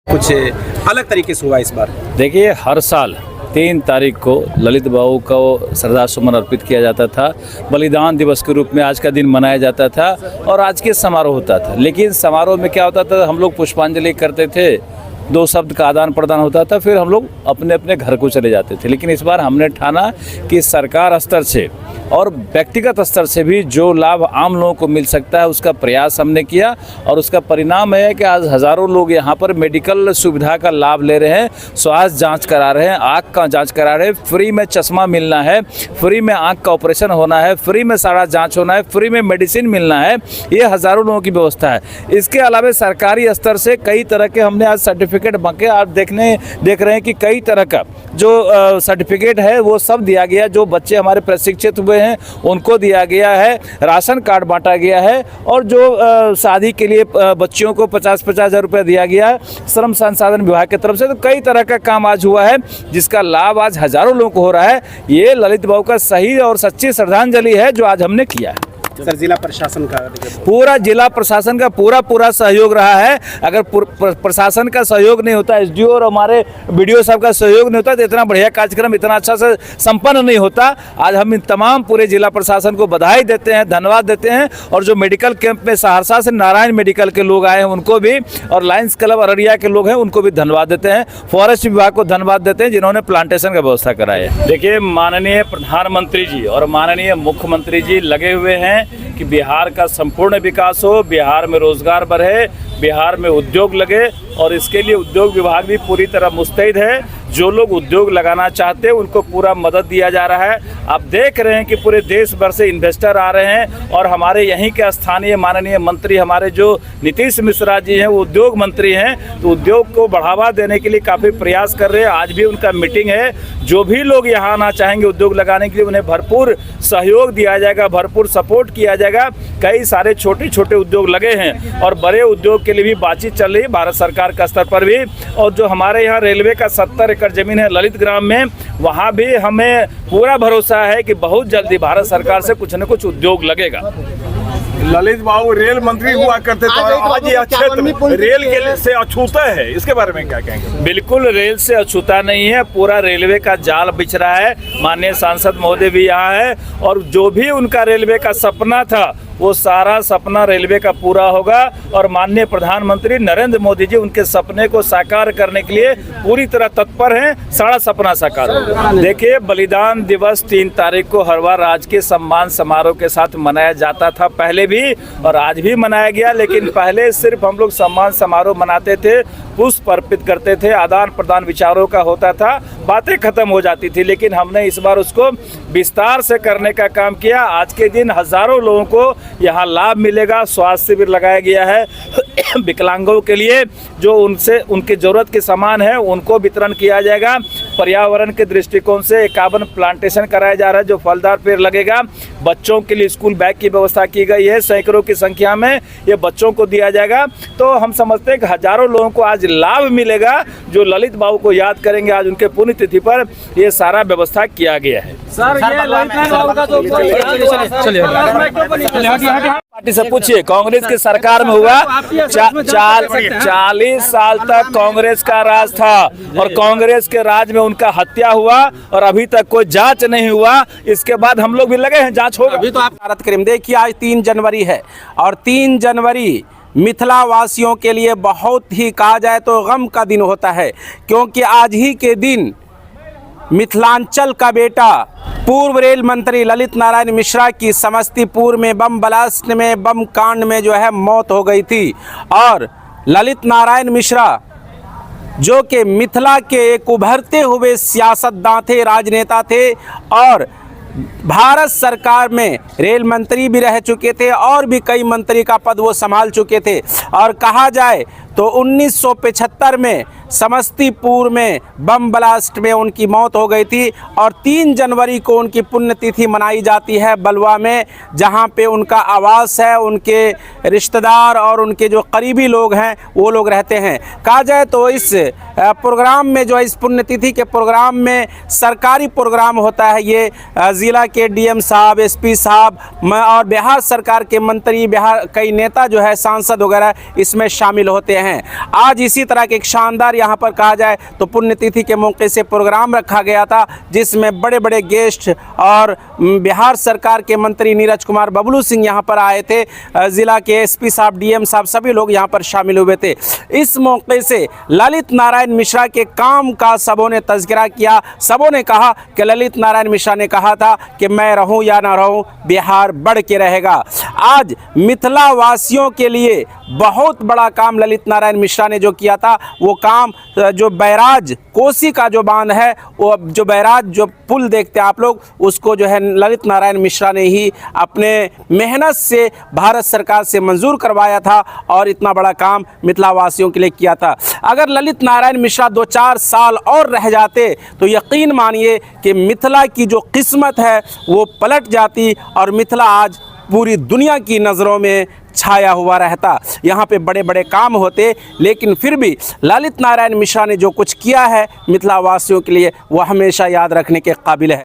कुछ अलग तरीके से हुआ इस बार? देखिए, हर साल 3 तारीख को ललित बाबू को श्रद्धासुमन अर्पित किया जाता था। बलिदान दिवस के रूप में आज का दिन मनाया जाता था और आज के समारोह होता था। लेकिन समारोह में क्या होता था, हम लोग पुष्पांजलि करते थे, 2 शब्द का आदान प्रदान होता था, फिर हम लोग अपने अपने घर को चले जाते थे। लेकिन इस बार हमने ठाना कि सरकार स्तर से और व्यक्तिगत स्तर से भी जो लाभ आम लोगों को मिल सकता है उसका प्रयास हमने किया और उसका परिणाम है कि आज हज़ारों लोग यहाँ पर मेडिकल सुविधा का लाभ ले रहे हैं, स्वास्थ्य जांच करा रहे हैं, आँख का जांच करा रहे हैं, फ्री में चश्मा मिलना है, फ्री में आँख का ऑपरेशन होना है, फ्री में सारा जाँच होना है, फ्री में मेडिसिन मिलना है। ये हज़ारों लोगों की व्यवस्था है। इसके अलावा सरकारी स्तर से कई तरह के हमने आज सर्टिफिकेट बांटे। आप देख रहे हैं कि कई तरह का जो सर्टिफिकेट है वो सब दिया गया। जो बच्चे हमारे प्रशिक्षित हुए हैं उनको दिया गया है, राशन कार्ड बांटा गया है और जो शादी के लिए बच्चियों को 50-50 हज़ार रुपये दिया गया है श्रम संसाधन विभाग की तरफ से। तो कई तरह का काम आज हुआ है जिसका लाभ आज हज़ारों लोगों को हो रहा है। ये ललित बाबू का सही और सच्ची श्रद्धांजलि है जो आज हमने किया है। सर, जिला प्रशासन का पूरा जिला प्रशासन का पूरा सहयोग रहा है। अगर प्रशासन का सहयोग नहीं होता, एसडीओ और हमारे बीडीओ साहब का सहयोग नहीं होता तो इतना बढ़िया कार्यक्रम इतना अच्छा से संपन्न नहीं होता। आज हम इन तमाम पूरे जिला प्रशासन को बधाई देते हैं, धन्यवाद देते हैं। और जो मेडिकल कैंप में सहरसा से नारायण मेडिकल के लोग आए हैं उनको भी, और लायंस क्लब अररिया के लोग हैं उनको भी धन्यवाद देते हैं। फॉरेस्ट विभाग को धन्यवाद देते हैं जिन्होंने प्लांटेशन का व्यवस्था कराई है। देखिए, माननीय प्रधानमंत्री जी और माननीय मुख्यमंत्री जी लगे हुए हैं कि बिहार का संपूर्ण विकास हो, बिहार में रोजगार बढ़े, बिहार में उद्योग लगे और इसके लिए उद्योग विभाग भी पूरी तरह मुस्तैद है। जो लोग उद्योग लगाना चाहते हैं उनको पूरा मदद दिया जा रहा है। आप देख रहे हैं कि पूरे देश भर से इन्वेस्टर आ रहे हैं और हमारे यहीं के स्थानीय माननीय मंत्री हमारे जो नीतीश मिश्रा जी हैं वो उद्योग मंत्री हैं, तो उद्योग को बढ़ावा देने के लिए काफ़ी प्रयास कर रहे हैं। आज भी उनका मीटिंग है। जो भी लोग यहाँ आना चाहेंगे उद्योग लगाने के लिए उन्हें भरपूर सहयोग दिया जाएगा, भरपूर सपोर्ट किया जाएगा। कई सारे छोटे छोटे उद्योग लगे हैं और बड़े उद्योग के लिए भी बातचीत चल रही है भारत सरकार का स्तर पर भी। और जो हमारे यहाँ रेलवे का 70 एकड़ जमीन है ललित ग्राम में, वहाँ भी हमें पूरा भरोसा है कि बहुत जल्दी भारत सरकार से कुछ न कुछ उद्योग लगेगा। ललित बाबू रेल मंत्री हुआ करते थे और आज ये क्षेत्र रेल के से अछूता है, इसके बारे में क्या कहेंगे? बिल्कुल रेल से अछूता नहीं है, पूरा रेलवे का जाल बिछ रहा है। माननीय सांसद महोदय भी यहाँ है और जो भी उनका रेलवे का सपना था वो सारा सपना रेलवे का पूरा होगा और माननीय प्रधानमंत्री नरेंद्र मोदी जी उनके सपने को साकार करने के लिए पूरी तरह तत्पर हैं। सारा सपना साकार होगा। देखिए, बलिदान दिवस 3 तारीख को हर बार राजकीय सम्मान समारोह के साथ मनाया जाता था, पहले भी और आज भी मनाया गया। लेकिन पहले सिर्फ हम लोग सम्मान समारोह मनाते थे, पुष्प अर्पित करते थे, आदान प्रदान विचारों का होता था, बातें खत्म हो जाती थी। लेकिन हमने इस बार उसको विस्तार से करने का काम किया। आज के दिन हज़ारों लोगों को यहाँ लाभ मिलेगा। स्वास्थ्य शिविर लगाया गया है विकलांगों के लिए, जो उनके ज़रूरत के सामान है उनको वितरण किया जाएगा। पर्यावरण के दृष्टिकोण से 51 प्लांटेशन कराया जा रहा है जो फलदार पेड़ लगेगा। बच्चों के लिए स्कूल बैग की व्यवस्था की गई है, सैकड़ों की संख्या में ये बच्चों को दिया जाएगा। तो हम समझते हैं कि हज़ारों लोगों को आज लाभ मिलेगा जो ललित बाबू को याद करेंगे। आज उनके पुण्यतिथि पर ये सारा व्यवस्था किया गया है। पार्टी से पूछिए, कांग्रेस की सरकार में हुआ 40 साल तक कांग्रेस का राज था और कांग्रेस के राज में उनका हत्या हुआ और अभी तक कोई जांच नहीं हुआ। इसके बाद हम लोग भी लगे हैं, जांच होगा। अभी तो आप भारत करीम देखिए, आज 3 जनवरी है और 3 जनवरी मिथिला वासियों के लिए बहुत ही कहा जाए तो गम का दिन होता है, क्योंकि आज ही के दिन मिथिलांचल का बेटा पूर्व रेल मंत्री ललित नारायण मिश्रा की समस्तीपुर में बम ब्लास्ट में, बम कांड में जो है मौत हो गई थी। और ललित नारायण मिश्रा जो कि मिथिला के एक उभरते हुए सियासतदान थे, राजनेता थे और भारत सरकार में रेल मंत्री भी रह चुके थे और भी कई मंत्री का पद वो संभाल चुके थे। और कहा जाए तो 1975 में समस्तीपुर में बम ब्लास्ट में उनकी मौत हो गई थी और 3 जनवरी को उनकी पुण्यतिथि मनाई जाती है बलवा में, जहां पे उनका आवास है, उनके रिश्तेदार और उनके जो करीबी लोग हैं वो लोग रहते हैं। कहा जाए तो इस प्रोग्राम में जो इस पुण्यतिथि के प्रोग्राम में सरकारी प्रोग्राम होता है, ये ज़िला के डीएम साहब, एसपी साहब और बिहार सरकार के मंत्री, बिहार कई नेता जो है सांसद वगैरह इसमें शामिल होते हैं। हैं। आज इसी तरह के एक शानदार यहाँ पर कहा जाए तो पुण्यतिथि के मौके से प्रोग्राम रखा गया था, जिसमें बड़े बड़े गेस्ट और बिहार सरकार के मंत्री नीरज कुमार बबलू सिंह यहाँ पर आए थे, ज़िला के एसपी साहब, डीएम साहब, सभी लोग यहाँ पर शामिल हुए थे। इस मौके से ललित नारायण मिश्रा के काम का सबों ने तज़किरा किया। सबों ने कहा कि ललित नारायण मिश्रा ने कहा था कि मैं रहूं या ना रहूं, बिहार बढ़ के रहेगा। आज मिथिला वासियों के लिए बहुत बड़ा काम ललित नारायण मिश्रा ने जो किया था, वो काम जो बैराज कोसी का जो बांध है, वो जो बैराज जो पुल देखते हैं आप लोग, उसको जो है ललित नारायण मिश्रा ने ही अपने मेहनत से भारत सरकार से मंजूर करवाया था और इतना बड़ा काम मिथिला वासियों के लिए किया था। अगर ललित नारायण मिश्रा 2-4 साल और रह जाते तो यकीन मानिए कि मिथिला की जो किस्मत है वो पलट जाती और मिथिला आज पूरी दुनिया की नज़रों में छाया हुआ रहता। यहाँ पे बड़े बड़े काम होते, लेकिन फिर भी ललित नारायण मिश्रा ने जो कुछ किया है मिथिला वासियों के लिए, वो हमेशा याद रखने के काबिल है।